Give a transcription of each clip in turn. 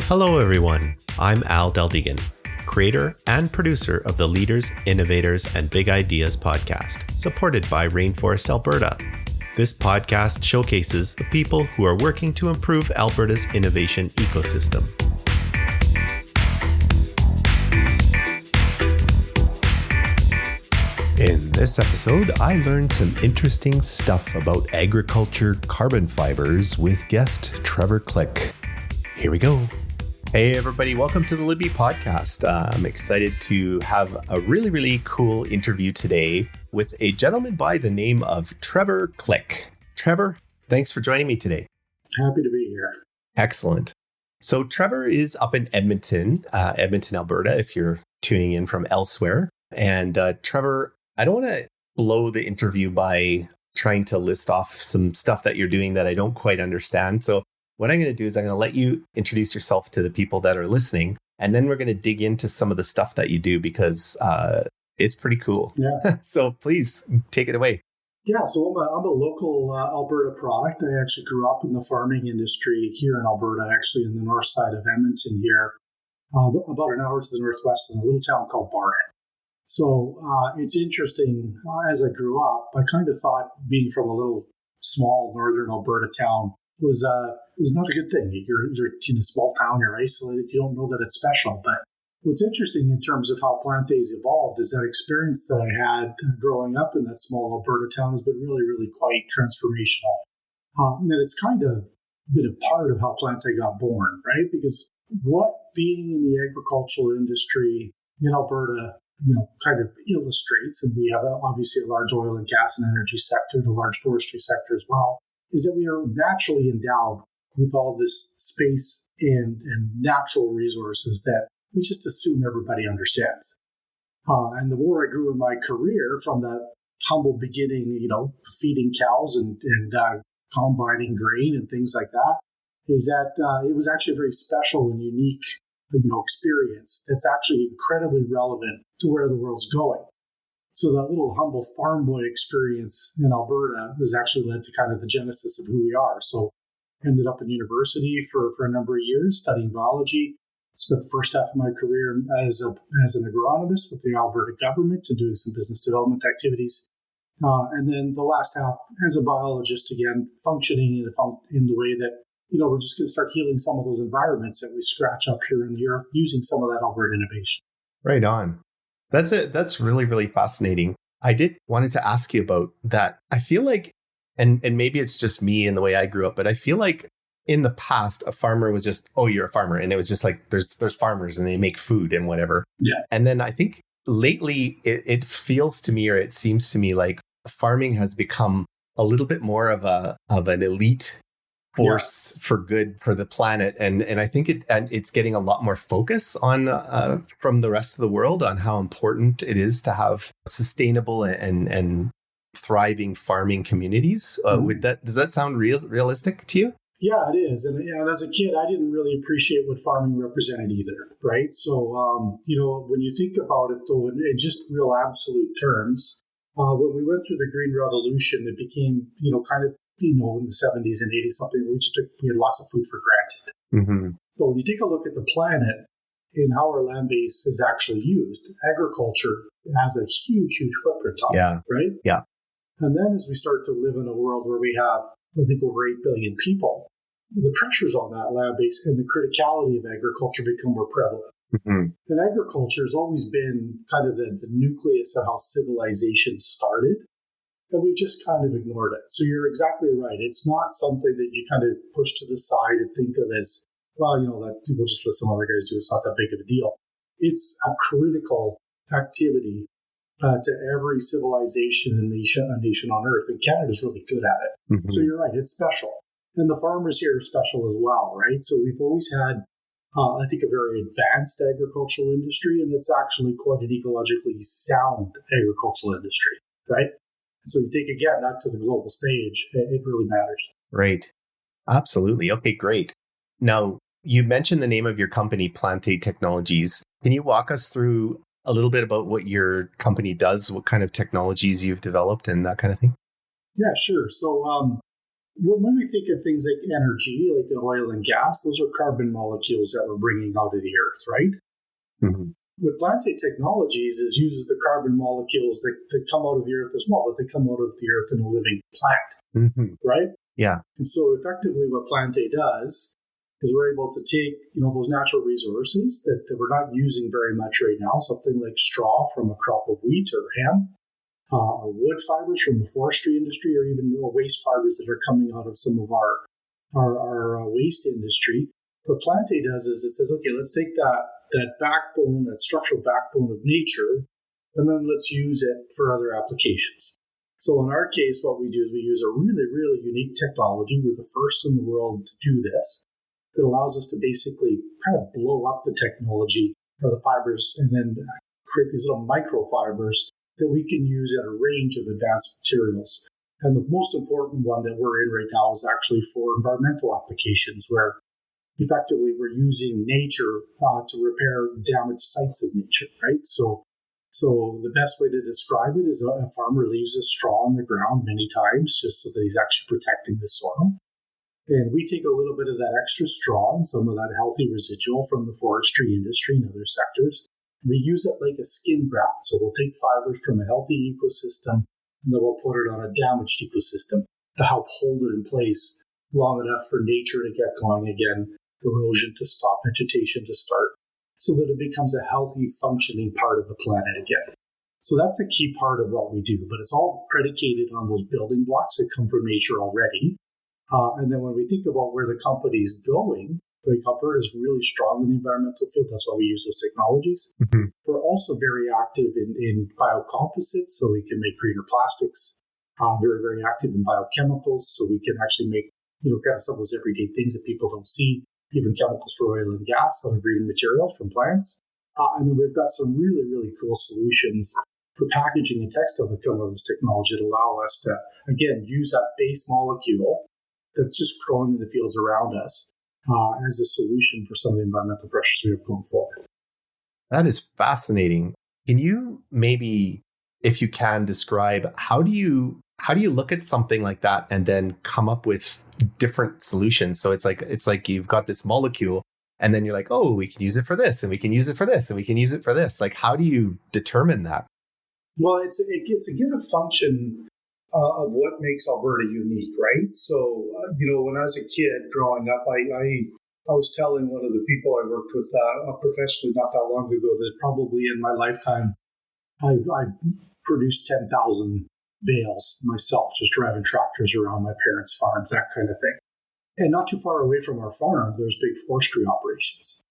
Hello, everyone. I'm Al Deldegan, creator and producer of the Leaders, Innovators, and Big Ideas podcast, supported by Rainforest Alberta. This podcast showcases the people who are working to improve Alberta's innovation ecosystem. In this episode, I learned some interesting stuff about agriculture carbon fibers with guest Trevor Click. Here we go. Hey, everybody. Welcome to the Libby podcast. I'm excited to have a really cool interview today with a gentleman by the name of Trevor Click. Trevor, thanks for joining me today. Happy to be here. Excellent. So Trevor is up in Edmonton, Alberta, if you're tuning in from elsewhere. And Trevor, I don't want to blow the interview by trying to list off some stuff that you're doing that I don't quite understand. So what I'm going to do is I'm going to let you introduce yourself to the people that are listening, and then we're going to dig into some of the stuff that you do because it's pretty cool. Yeah. So please take it away. Yeah, so I'm a local Alberta product. I actually grew up in the farming industry here in Alberta, actually in the north side of Edmonton here, about an hour to the northwest in a little town called Barhead. So it's interesting, as I grew up, I kind of thought being from a little small northern Alberta town was not a good thing. You're in a small town, you're isolated, you don't know that it's special. But what's interesting in terms of how Plantae's evolved is that experience that I had growing up in that small Alberta town has been really quite transformational. And it's kind of been a part of how Plantae got born, right? Because what being in the agricultural industry in Alberta, kind of illustrates, and we have obviously a large oil and gas and energy sector, the large forestry sector as well, is that we are naturally endowed with all this space and natural resources that we just assume everybody understands. And the more I grew in my career from that humble beginning, feeding cows and combining grain and things like that, is that it was actually a very special and unique experience that's actually incredibly relevant to where the world's going. So that little humble farm boy experience in Alberta has actually led to kind of the genesis of who we are. So ended up in university for a number of years studying biology. Spent the first half of my career as an agronomist with the Alberta government and doing some business development activities. And then the last half as a biologist, again, functioning in the way that, we're just going to start healing some of those environments that we scratch up here in the earth using some of that Alberta innovation. Right on. That's it. That's really fascinating. I wanted to ask you about that. I feel like, and maybe it's just me and the way I grew up, but I feel like in the past, a farmer was just, oh, you're a farmer. And it was just like, there's farmers and they make food and whatever. Yeah. And then I think lately it feels to me, or it seems to me like farming has become a little bit more of an elite force for good for the planet. And I think it's getting a lot more focus on from the rest of the world on how important it is to have sustainable and thriving farming communities. Does that sound realistic to you? Yeah, it is. And as a kid, I didn't really appreciate what farming represented either, right? So, when you think about it, though, in just real absolute terms, when we went through the Green Revolution, it became, kind of, in the 70s and 80s, something we had lots of food for granted. Mm-hmm. But when you take a look at the planet and how our land base is actually used, agriculture has a huge footprint on it, right? Yeah. And then as we start to live in a world where we have, I think, over 8 billion people, the pressures on that land base and the criticality of agriculture become more prevalent. Mm-hmm. And agriculture has always been kind of the nucleus of how civilization started. And we've just kind of ignored it. So you're exactly right. It's not something that you kind of push to the side and think of as, well, that we'll just let some other guys do. It's not that big of a deal. It's a critical activity to every civilization and nation on earth. And Canada's really good at it. Mm-hmm. So you're right. It's special. And the farmers here are special as well, right? So we've always had, I think, a very advanced agricultural industry, and it's actually quite an ecologically sound agricultural industry, right? So you take, again, that to the global stage, it really matters. Right. Absolutely. Okay, great. Now, you mentioned the name of your company, Plantae Technologies. Can you walk us through a little bit about what your company does, what kind of technologies you've developed and that kind of thing? Yeah, sure. So when we think of things like energy, like oil and gas, those are carbon molecules that we're bringing out of the earth, right? Mm-hmm. What Plantae Technologies is uses the carbon molecules that come out of the earth as well, but they come out of the earth in a living plant, right? Yeah. And so effectively what Plantae does is we're able to take, those natural resources that we're not using very much right now, something like straw from a crop of wheat or hemp, wood fibers from the forestry industry, or even waste fibers that are coming out of some of our waste industry. What Plantae does is it says, okay, let's take that backbone, that structural backbone of nature, and then let's use it for other applications. So in our case, what we do is we use a really, really unique technology. We're the first in the world to do this. It allows us to basically kind of blow up the technology or the fibers and then create these little microfibers that we can use in a range of advanced materials. And the most important one that we're in right now is actually for environmental applications, where effectively we're using nature to repair damaged sites of nature, right? So the best way to describe it is a farmer leaves a straw on the ground many times just so that he's actually protecting the soil. And we take a little bit of that extra straw and some of that healthy residual from the forestry industry and other sectors. We use it like a skin graft. So we'll take fibers from a healthy ecosystem and then we'll put it on a damaged ecosystem to help hold it in place long enough for nature to get going again, erosion to stop, vegetation to start, so that it becomes a healthy, functioning part of the planet again. So that's a key part of what we do, but it's all predicated on those building blocks that come from nature already. And then when we think about where the company is going, like Alberta is really strong in the environmental field. That's why we use those technologies. Mm-hmm. We're also very active in biocomposites, so we can make greener plastics. Very, very active in biochemicals, so we can actually make kind of some of those everyday things that people don't see, even chemicals for oil and gas, other green materials from plants. And then we've got some really, really cool solutions for packaging and textile that come with this technology that allow us to, again, use that base molecule that's just growing in the fields around us as a solution for some of the environmental pressures we have going forward. That is fascinating. Can you maybe, if you can, describe how do you look at something like that and then come up with different solutions? So it's like you've got this molecule and then you're like, oh, we can use it for this and we can use it for this and we can use it for this. Like, how do you determine that? Well, it's again a function of what makes Alberta unique, right? So, when I was a kid growing up, I was telling one of the people I worked with professionally not that long ago that probably in my lifetime, I've produced 10,000 bales myself, just driving tractors around my parents' farms, that kind of thing. And not too far away from our farm, there's big forestry operations.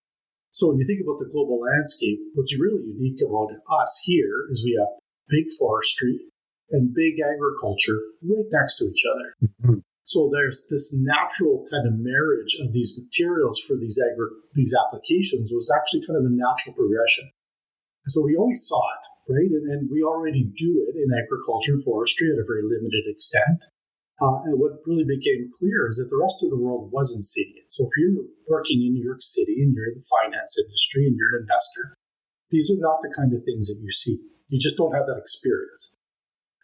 So when you think about the global landscape, what's really unique about us here is we have big forestry and big agriculture right next to each other. Mm-hmm. So there's this natural kind of marriage of these materials for these applications was actually kind of a natural progression. So we always saw it, right? And we already do it in agriculture and forestry at a very limited extent. And what really became clear is that the rest of the world wasn't seeing it. So if you're working in New York City and you're in the finance industry and you're an investor, these are not the kind of things that you see. You just don't have that experience.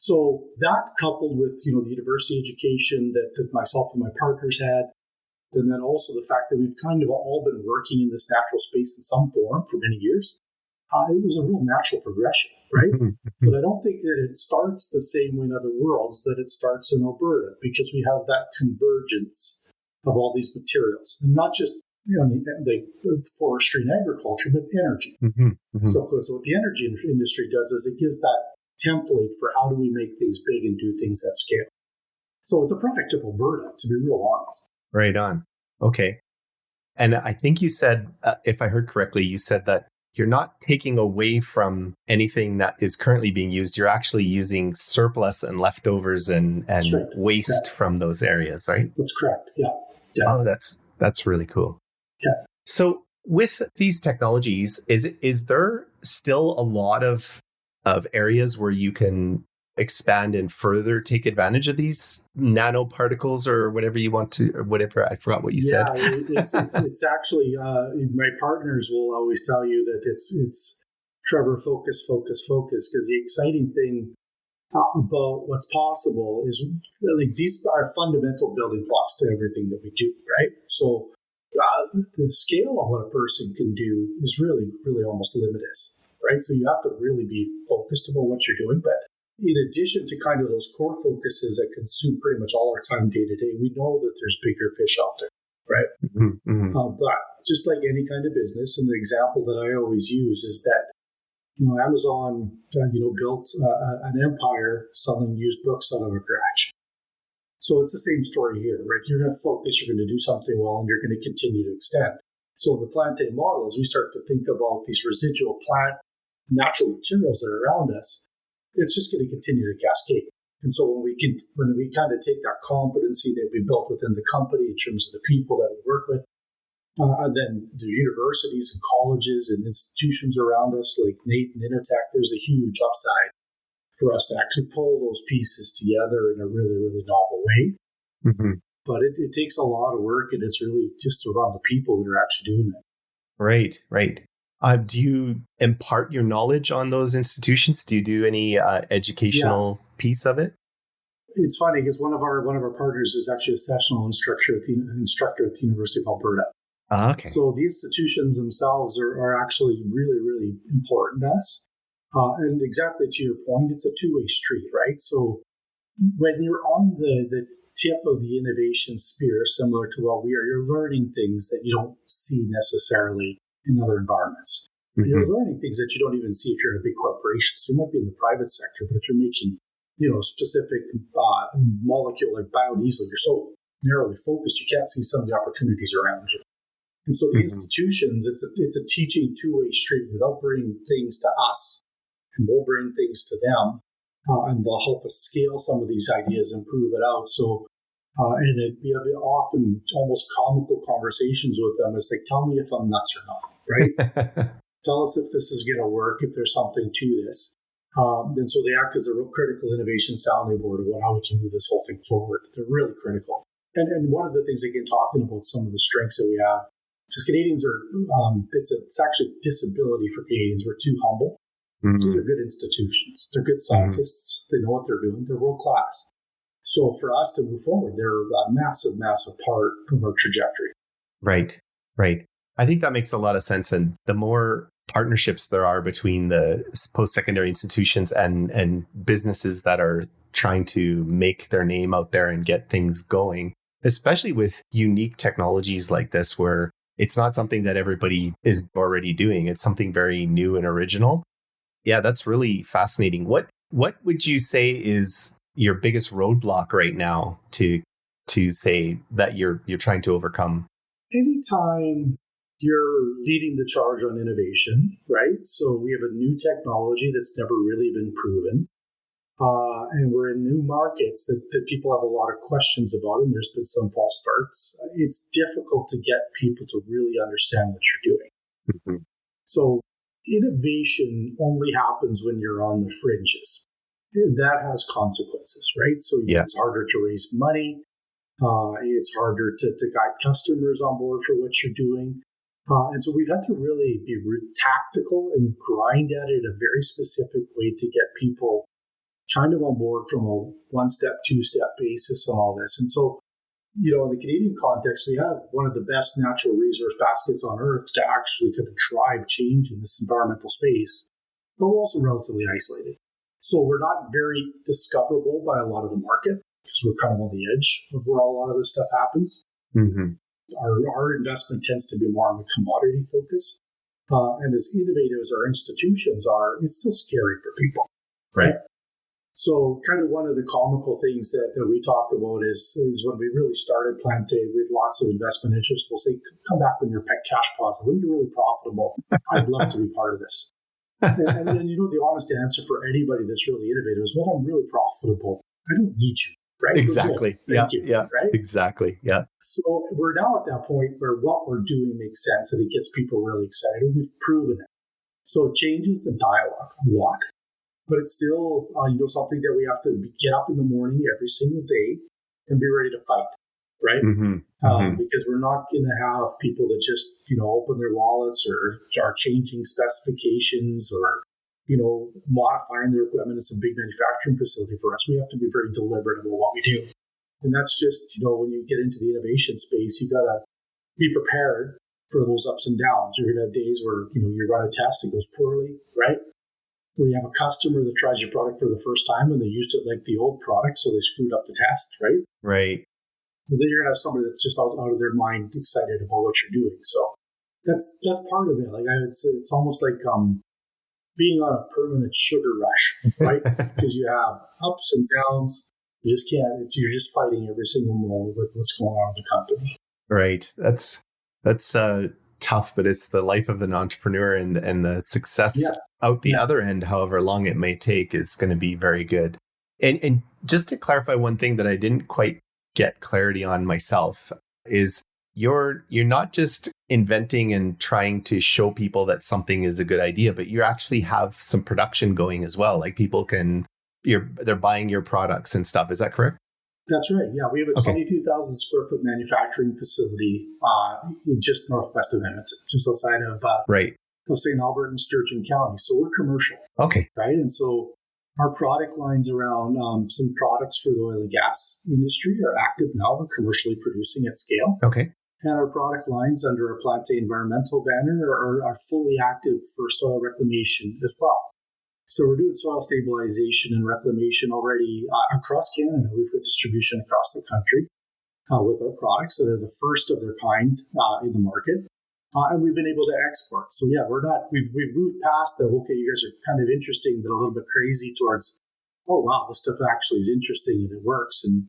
So that coupled with, the university education that myself and my partners had, and then also the fact that we've kind of all been working in this natural space in some form for many years, it was a real natural progression, right? Mm-hmm. But I don't think that it starts the same way in other worlds that it starts in Alberta, because we have that convergence of all these materials, and not just the forestry and agriculture, but energy. Mm-hmm. Mm-hmm. So what the energy industry does is it gives that template for how do we make things big and do things at scale. So it's a product of Alberta, to be real honest. Right on. Okay. And I think you said, if I heard correctly, you said that you're not taking away from anything that is currently being used. You're actually using surplus and leftovers and right. waste from those areas, right? That's correct. Yeah. Oh, that's really cool. Yeah. So with these technologies, is there still a lot of areas where you can expand and further take advantage of these nanoparticles or whatever you want to, or whatever, I forgot what you said. It's actually, my partners will always tell you that it's Trevor, focus, because the exciting thing about what's possible is like these are fundamental building blocks to everything that we do, right? So the scale of what a person can do is really, really almost limitless, right? So you have to really be focused about what you're doing. But in addition to kind of those core focuses that consume pretty much all our time day to day, we know that there's bigger fish out there, right? But just like any kind of business, and the example that I always use is that, Amazon, built an empire selling used books out of a garage. So it's the same story here, right? You're going to focus, you're going to do something well, and you're going to continue to extend. So in the Plantae model, as we start to think about these residual plant natural materials that are around us, it's just going to continue to cascade. And so when we kind of take that competency that we built within the company in terms of the people that we work with, and then the universities and colleges and institutions around us like NAIT and Intertech, there's a huge upside for us to actually pull those pieces together in a really, really novel way. But it takes a lot of work, and it's really just around the people that are actually doing it. Right. Do you impart your knowledge on those institutions? Do you do any educational piece of it? It's funny because one of our partners is actually a sessional instructor at the University of Alberta. Okay. So the institutions themselves are actually really, really important to us. And exactly to your point, it's a two-way street, right? So when you're on the tip of the innovation spear, similar to what we are, you're learning things that you don't see necessarily in other environments. You're learning things that you don't even see if you're in a big corporation. So you might be in the private sector, but if you're making, specific molecule like biodiesel, you're so narrowly focused, you can't see some of the opportunities around you. And so the institutions, it's a teaching two-way street. Without bringing things to us, and we'll bring things to them, and they'll help us scale some of these ideas and prove it out. So, we have often almost comical conversations with them. It's like, tell me if I'm nuts or not, right? Tell us if this is going to work, if there's something to this. And so they act as a real critical innovation sounding board about how we can move this whole thing forward. They're really critical. And one of the things, again, talking about some of the strengths that we have, because Canadians are, it's actually a disability for Canadians. We're too humble. These are good institutions. They're good scientists. They know what they're doing. They're world class. So for us to move forward, they're a massive, massive part of our trajectory. Right. I think that makes a lot of sense. And the more partnerships there are between the post-secondary institutions and businesses that are trying to make their name out there and get things going, especially with unique technologies like this, where it's not something that everybody is already doing. It's something very new and original. Yeah, that's really fascinating. What would you say is your biggest roadblock right now to say that you're trying to overcome? Anytime you're leading the charge on innovation, right? So we have a new technology that's never really been proven. And we're in new markets that people have a lot of questions about, and there's been some false starts. It's difficult to get people to really understand what you're doing. So innovation only happens when you're on the fringes. That has consequences, right? So it's harder to raise money. It's harder to guide customers on board for what you're doing. And so we've had to really be tactical and grind at it in a very specific way to get people kind of on board from a one-step, two-step basis on all this. And so, in the Canadian context, we have one of the best natural resource baskets on earth to actually kind of drive change in this environmental space, but we're also relatively isolated. So we're not very discoverable by a lot of the market because we're kind of on the edge of where a lot of this stuff happens. Our investment tends to be more on the commodity focus. And as innovative as our institutions are, it's still scary for people. Right. So kind of one of the comical things that we talk about is when we really started Plantae, we had lots of investment interest. We'll say, come back when you're cash positive, when you're really profitable. I'd love to be part of this. And then, the honest answer for anybody that's really innovative is, when I'm really profitable, I don't need you. Right? Exactly. Thank you. Yeah. Right? Exactly. Yeah. So we're now at that point where what we're doing makes sense and it gets people really excited. We've proven it. So it changes the dialogue a lot. But it's still, something that we have to get up in the morning every single day and be ready to fight, right? Because we're not going to have people that just, open their wallets or are changing specifications or modifying their equipment. It's a big manufacturing facility for us. We have to be very deliberate about what we do. And that's just, when you get into the innovation space, you got to be prepared for those ups and downs. You're going to have days where, you run a test, it goes poorly, right? Where you have a customer that tries your product for the first time and they used it like the old product, so they screwed up the test, right? Right. Well, then you're going to have somebody that's just out of their mind excited about what you're doing. So that's part of it. Like I would say, it's almost like being on a permanent sugar rush, right? Because you have ups and downs. You just can't. You're just fighting every single moment with what's going on in the company. Right. That's tough, but it's the life of an entrepreneur, and the success out the other end, however long it may take, is going to be very good. And just to clarify one thing that I didn't quite get clarity on myself is you're not just inventing and trying to show people that something is a good idea, but you actually have some production going as well. Like people they're buying your products and stuff. Is that correct? That's right. Yeah, we have a 22,000 square foot manufacturing facility just northwest of Edmonton, just outside of St. Albert and Sturgeon County. So we're commercial. Okay. Right. And so our product lines around some products for the oil and gas industry are active now. We're commercially producing at scale. Okay. And our product lines under our Plantae Environmental banner are fully active for soil reclamation as well. So we're doing soil stabilization and reclamation already across Canada. We've got distribution across the country with our products that are the first of their kind in the market. And we've been able to export. So we've moved past okay, you guys are kind of interesting, but a little bit crazy towards, oh, wow, this stuff actually is interesting and it works. And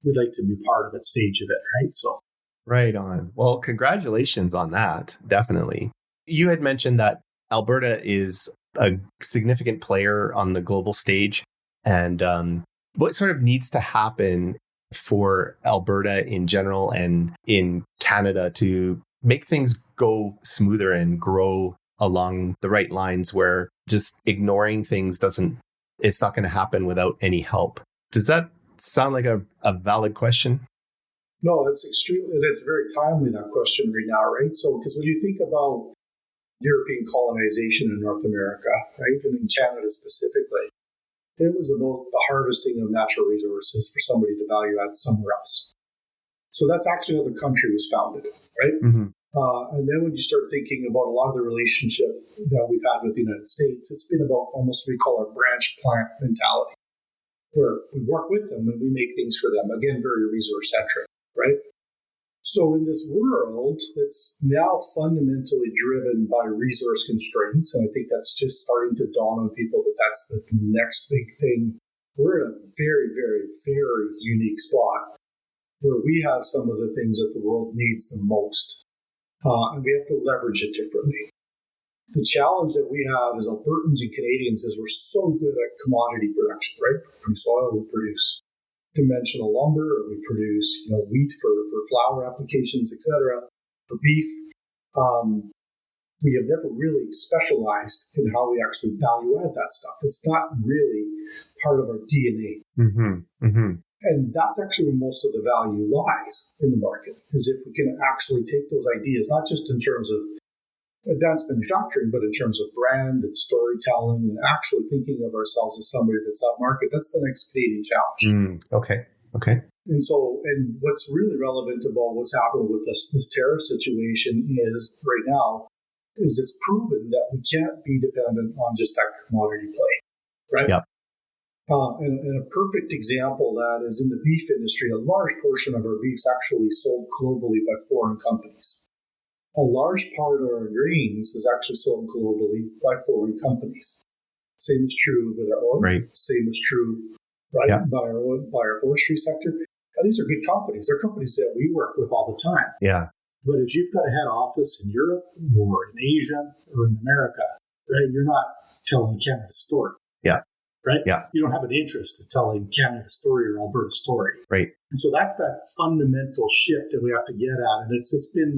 we'd like to be part of that stage of it, right? So. Right on. Well, congratulations on that. Definitely. You had mentioned that Alberta is a significant player on the global stage. And what sort of needs to happen for Alberta in general and in Canada to make things go smoother and grow along the right lines, where just ignoring things it's not going to happen without any help? Does that sound like a valid question? No, it's very timely, that question right now, right? So, because when you think about European colonization in North America, right, and in Canada specifically, it was about the harvesting of natural resources for somebody to value add somewhere else. So that's actually how the country was founded, right? Mm-hmm. And then when you start thinking about a lot of the relationship that we've had with the United States, it's been about almost what we call our branch plant mentality, where we work with them and we make things for them. Again, very resource centric, right? So in this world that's now fundamentally driven by resource constraints, and I think that's just starting to dawn on people that that's the next big thing, we're in a very, very, very unique spot where we have some of the things that the world needs the most, and we have to leverage it differently. The challenge that we have as Albertans and Canadians is we're so good at commodity production, right? We produce oil, we produce conventional lumber, or we produce wheat for flour applications, etc. For beef, we have never really specialized in how we actually value add that stuff. It's not really part of our DNA. Mm-hmm. Mm-hmm. And that's actually where most of the value lies in the market, is if we can actually take those ideas, not just in terms of advanced manufacturing, but in terms of brand and storytelling and actually thinking of ourselves as somebody that's up market. That's the next Canadian challenge. Okay. And what's really relevant about what's happening with this tariff situation is right now is it's proven that we can't be dependent on just that commodity play, right? Yep. And a perfect example of that is in the beef industry. A large portion of our beef is actually sold globally by foreign companies. A large part of our grains is actually sold globally by foreign companies. Same is true with our oil. Right. Same is true, right, by our forestry sector. And these are good companies. They're companies that we work with all the time. Yeah. But if you've got a head office in Europe or in Asia or in America, right, you're not telling Canada's story. Yeah. Right? Yeah. You don't have an interest in telling Canada's story or Alberta's story. Right. And so that's that fundamental shift that we have to get at. And it's been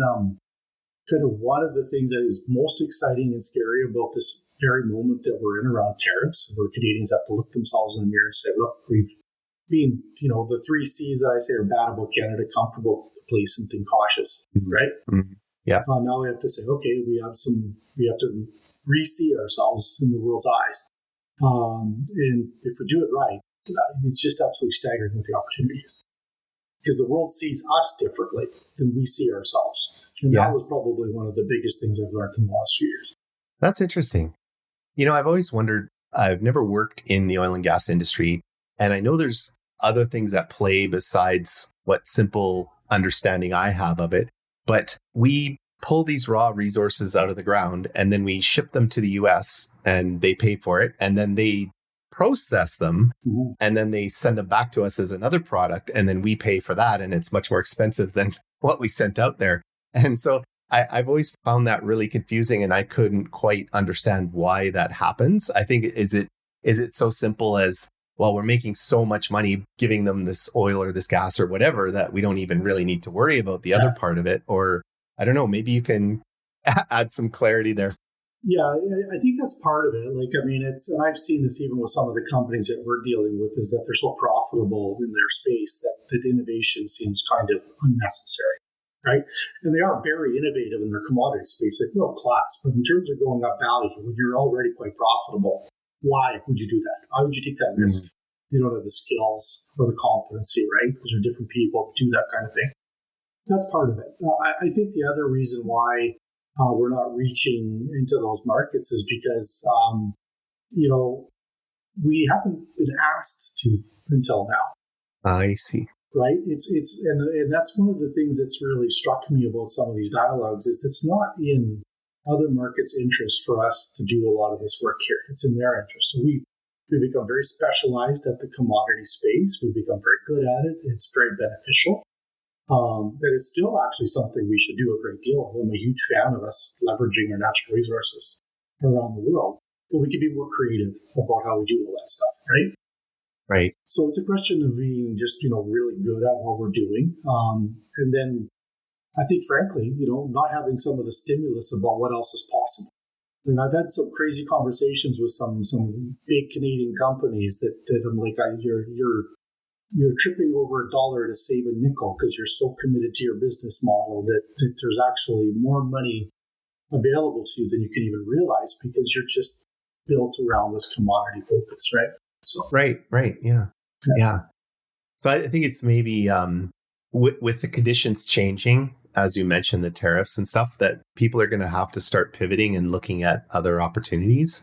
kind of one of the things that is most exciting and scary about this very moment that we're in around tariffs, where Canadians have to look themselves in the mirror and say, look, we've been, the 3 C's that I say are bad about Canada: comfortable, complacent, and cautious, right? Mm-hmm. Yeah. Now we have to say, okay, we have to re-see ourselves in the world's eyes. And if we do it right, it's just absolutely staggering what the opportunity is. Because the world sees us differently than we see ourselves. And that was probably one of the biggest things I've learned in the last few years. That's interesting. I've always wondered, I've never worked in the oil and gas industry, and I know there's other things at play besides what simple understanding I have of it. But we pull these raw resources out of the ground and then we ship them to the US and they pay for it. And then they process them and then they send them back to us as another product. And then we pay for that. And it's much more expensive than what we sent out there. And so I've always found that really confusing, and I couldn't quite understand why that happens. I think, is it so simple as, well, we're making so much money giving them this oil or this gas or whatever that we don't even really need to worry about the other part of it? Or I don't know, maybe you can add some clarity there. Yeah, I think that's part of it. And I've seen this even with some of the companies that we're dealing with, is that they're so profitable in their space that innovation seems kind of unnecessary, right? And they are very innovative in their commodity space, like world class. But in terms of going up value, when you're already quite profitable, why would you do that? Why would you take that risk? You don't have the skills or the competency, right? Those are different people to do that kind of thing. That's part of it. I think the other reason why we're not reaching into those markets is because, we haven't been asked to until now. I see. Right? And that's one of the things that's really struck me about some of these dialogues is it's not in other markets' interest for us to do a lot of this work here. It's in their interest. So we become very specialized at the commodity space. We become very good at it. It's very beneficial. That it's still actually something we should do a great deal of. I'm a huge fan of us leveraging our natural resources around the world, but we can be more creative about how we do all that stuff, right? Right. So it's a question of being just, really good at what we're doing. And then I think, frankly, not having some of the stimulus about what else is possible. And I've had some crazy conversations with some big Canadian companies that I'm like, you're tripping over a dollar to save a nickel because you're so committed to your business model that there's actually more money available to you than you can even realize because you're just built around this commodity focus, right? So Right. Yeah. So I think it's maybe with the conditions changing, as you mentioned, the tariffs and stuff, that people are going to have to start pivoting and looking at other opportunities.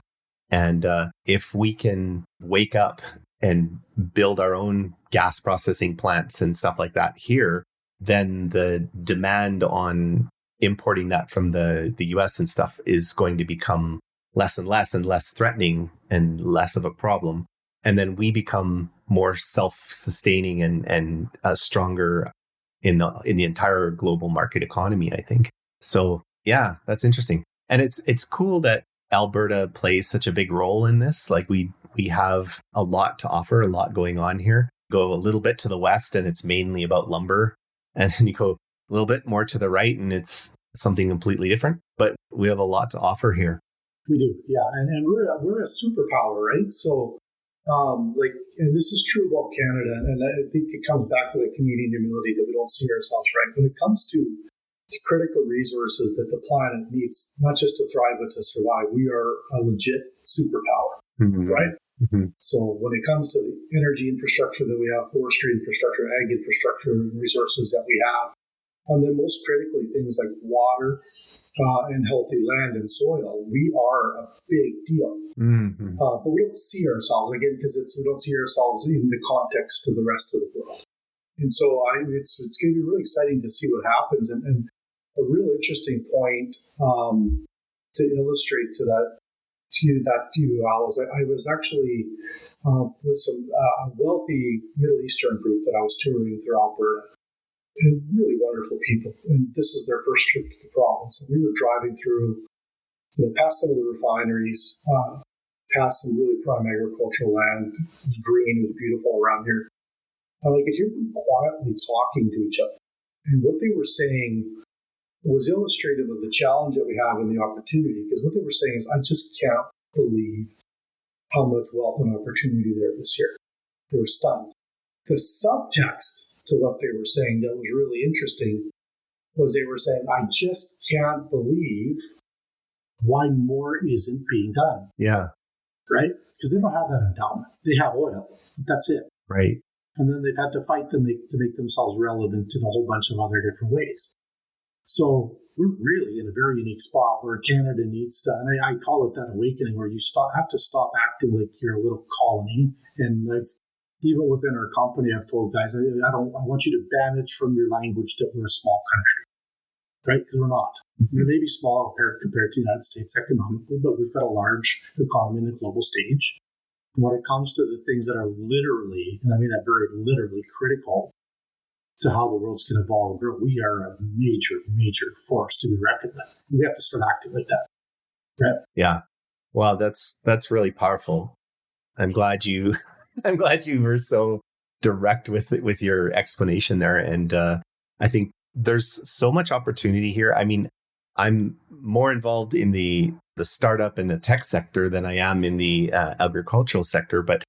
And if we can wake up and build our own gas processing plants and stuff like that here, then the demand on importing that from the US and stuff is going to become less and less threatening and less of a problem. And then we become more self-sustaining and stronger in the entire global market economy, I think. So yeah, that's interesting. And it's cool that Alberta plays such a big role in this. Like we have a lot to offer, a lot going on here. Go a little bit to the west and it's mainly about lumber. And then you go a little bit more to the right and it's something completely different. But we have a lot to offer here. We do, yeah. And we're a superpower, right? So and this is true about Canada, and I think it comes back to the Canadian humility that we don't see ourselves, right? When it comes to critical resources that the planet needs, not just to thrive, but to survive, we are a legit superpower, right? Mm-hmm. So when it comes to the energy infrastructure that we have, forestry infrastructure, ag infrastructure, and resources that we have, and then most critically, things like water and healthy land and soil, we are a big deal. Mm-hmm. But we don't see ourselves, again, because we don't see ourselves in the context of the rest of the world. And so it's going to be really exciting to see what happens. And a real interesting point to illustrate to you, Al, is I was actually with some wealthy Middle Eastern group that I was touring through Alberta. And really wonderful people. And this is their first trip to the province. And we were driving through, past some of the refineries, past some really prime agricultural land. It was green, it was beautiful around here. And I could hear them quietly talking to each other. And what they were saying was illustrative of the challenge that we have and the opportunity. Because what they were saying is, I just can't believe how much wealth and opportunity there is here. They were stunned. The subtext to what they were saying that was really interesting was they were saying, I just can't believe why more isn't being done. Yeah. Right? Because they don't have that endowment. They have oil. That's it. Right. And then they've had to fight to make themselves relevant in a whole bunch of other different ways. So we're really in a very unique spot where Canada needs to, and I call it that awakening, where you have to stop acting like you're a little colony. And even within our company, I've told guys, I want you to banish from your language that we're a small country, right? Because we're not. We may be small compared to the United States economically, but we've got a large economy in the global stage. And when it comes to the things that are literally, and I mean that very literally, critical to how the world's going to evolve and grow, we are a major, major force to be reckoned with. We have to start acting like that, right? Yeah. Wow, that's really powerful. I'm glad you were so direct with your explanation there, and I think there's so much opportunity here. I mean, I'm more involved in the startup and the tech sector than I am in the agricultural sector, but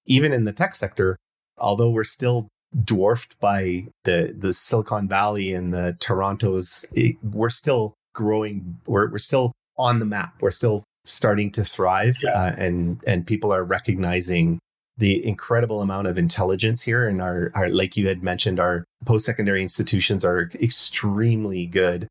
even in the tech sector, although we're still dwarfed by the Silicon Valley and the Torontos, we're still growing. We're still on the map. We're still starting to thrive, and people are recognizing the incredible amount of intelligence here. And our like you had mentioned, our post-secondary institutions are extremely good.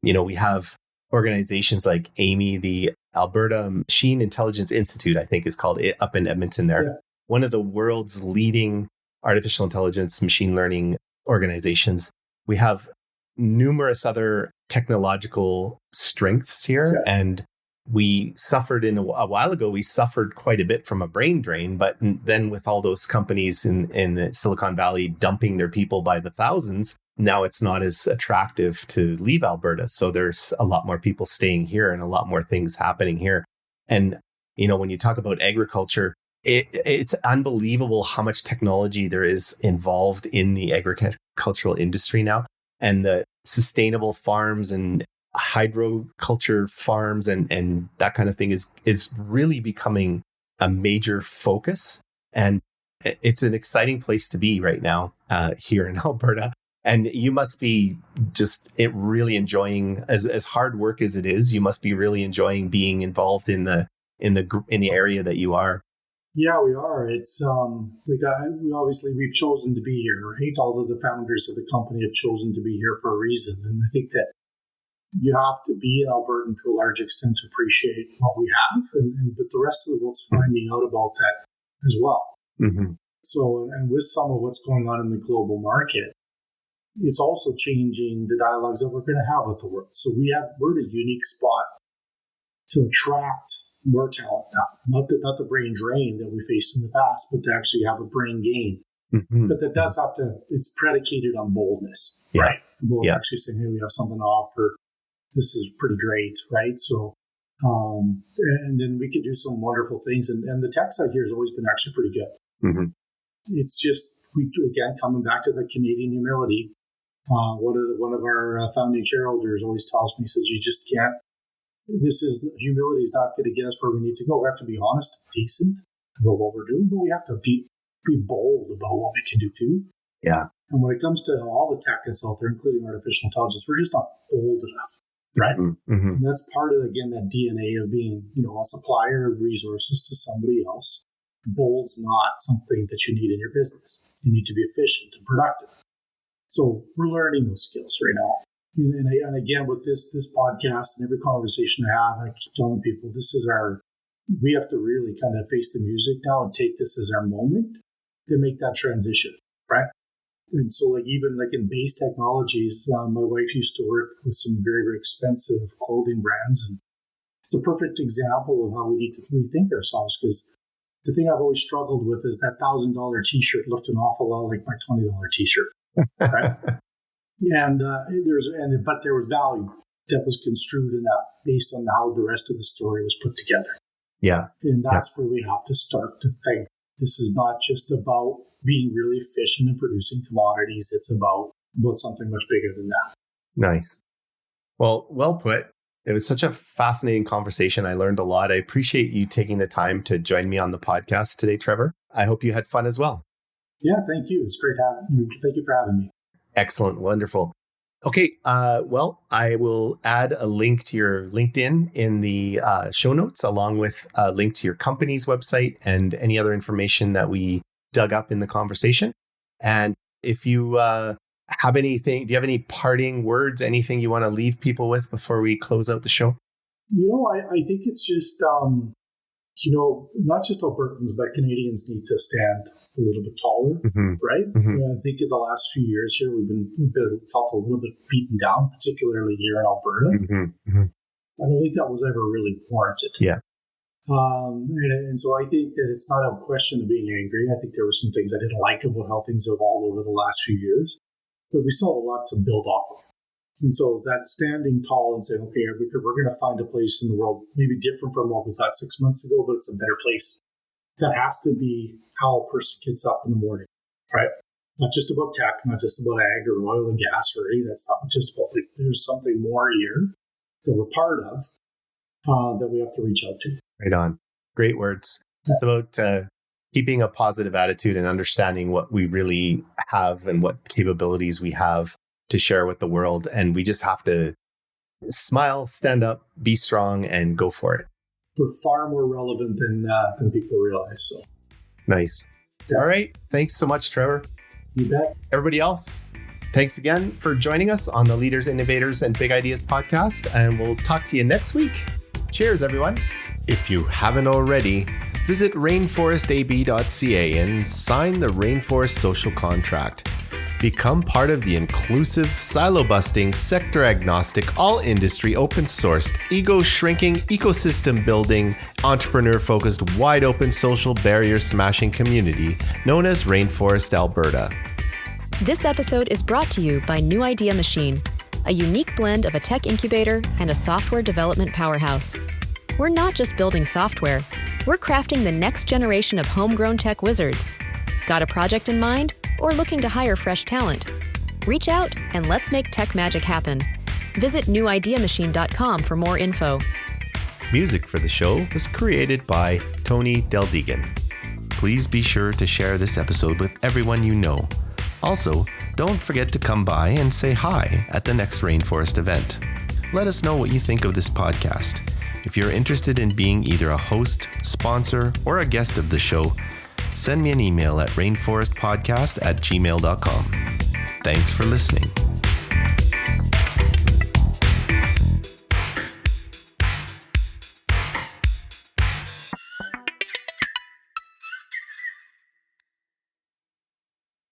You know, we have organizations like AMI, the Alberta Machine Intelligence Institute, I think is called, up in Edmonton there. Yeah. One of the world's leading artificial intelligence, machine learning organizations. We have numerous other technological strengths here. Yeah. And we suffered a while ago, we suffered quite a bit from a brain drain. But then with all those companies in Silicon Valley dumping their people by the thousands, now it's not as attractive to leave Alberta. So there's a lot more people staying here and a lot more things happening here. And, you know, when you talk about agriculture, it's unbelievable how much technology there is involved in the agricultural industry now. And the sustainable farms and hydroculture farms and that kind of thing is really becoming a major focus. And it's an exciting place to be right now here in Alberta. And you must be just really enjoying, as hard work as it is, you must be really enjoying being involved in the area that you are. Yeah, we are. It's we've chosen to be here, right? All of the founders of the company have chosen to be here for a reason. And I think that you have to be an Albertan to a large extent to appreciate what we have. But the rest of the world's finding out about that as well. Mm-hmm. So, and with some of what's going on in the global market, it's also changing the dialogues that we're going to have with the world. So we're in a unique spot to attract more talent now. Not the brain drain that we faced in the past, but to actually have a brain gain. Mm-hmm. But that does have to, it's predicated on boldness, right? Actually saying, hey, we have something to offer. This is pretty great, right? So, and then we could do some wonderful things. And the tech side here has always been actually pretty good. Mm-hmm. It's just, again, coming back to the Canadian humility. One of our founding shareholders always tells me, he says, you just can't, humility is not going to get us where we need to go. We have to be honest, decent about what we're doing, but we have to be bold about what we can do too. Yeah. And when it comes to all the tech that's out there, including artificial intelligence, we're just not bold enough, right? Mm-hmm. And that's part of, again, that DNA of being, a supplier of resources to somebody else. Bold's not something that you need in your business. You need to be efficient and productive. So we're learning those skills right now. And again, with this podcast and every conversation I keep telling people, we have to really kind of face the music now and take this as our moment to make that transition, right? And so even in base technologies, my wife used to work with some very, very expensive clothing brands. And it's a perfect example of how we need to rethink ourselves, because the thing I've always struggled with is that $1,000 t-shirt looked an awful lot like my $20 t-shirt, right? But there was value that was construed in that based on how the rest of the story was put together. Yeah. And that's where we have to start to think. This is not just about being really efficient and producing commodities. It's about something much bigger than that. Nice. Well put. It was such a fascinating conversation. I learned a lot. I appreciate you taking the time to join me on the podcast today, Trevor. I hope you had fun as well. Yeah, thank you. It's great having you. Thank you for having me. Excellent. Wonderful. Okay. Well, I will add a link to your LinkedIn in the show notes, along with a link to your company's website and any other information that we dug up in the conversation. And if you have anything, do you have any parting words, anything you want to leave people with before we close out the show? I think it's just, not just Albertans, but Canadians need to stand a little bit taller, right? I think in the last few years here, we've been felt a little bit beaten down, particularly here in Alberta. I don't think that was ever really warranted. Yeah. And so I think that it's not a question of being angry. I think there were some things I didn't like about how things evolved over the last few years, but we still have a lot to build off of. And so that standing tall and saying, okay, we're going to find a place in the world maybe different from what we thought 6 months ago, but it's a better place. That has to be how a person gets up in the morning, right? Not just about tech, not just about ag or oil and gas or any of that stuff. It's just about there's something more here that we're part of that we have to reach out to. Right on. Great words. It's about keeping a positive attitude and understanding what we really have and what capabilities we have to share with the world. And we just have to smile, stand up, be strong, and go for it. We're far more relevant than people realize. So nice. Yeah. All right. Thanks so much, Trevor. You bet. Everybody else, thanks again for joining us on the Leaders, Innovators, and Big Ideas podcast. And we'll talk to you next week. Cheers, everyone. If you haven't already, visit rainforestab.ca and sign the Rainforest Social Contract. Become part of the inclusive, silo-busting, sector-agnostic, all-industry, open-sourced, ego-shrinking, ecosystem-building, entrepreneur-focused, wide-open social barrier-smashing community known as Rainforest Alberta. This episode is brought to you by New Idea Machine, a unique blend of a tech incubator and a software development powerhouse. We're not just building software, we're crafting the next generation of homegrown tech wizards. Got a project in mind? Or looking to hire fresh talent? Reach out and let's make tech magic happen. Visit newideamachine.com for more info. Music for the show was created by Tony Deldegan. Please be sure to share this episode with everyone you know. Also, don't forget to come by and say hi at the next Rainforest event. Let us know what you think of this podcast. If you're interested in being either a host, sponsor, or a guest of the show, send me an email at rainforestpodcast@gmail.com. Thanks for listening.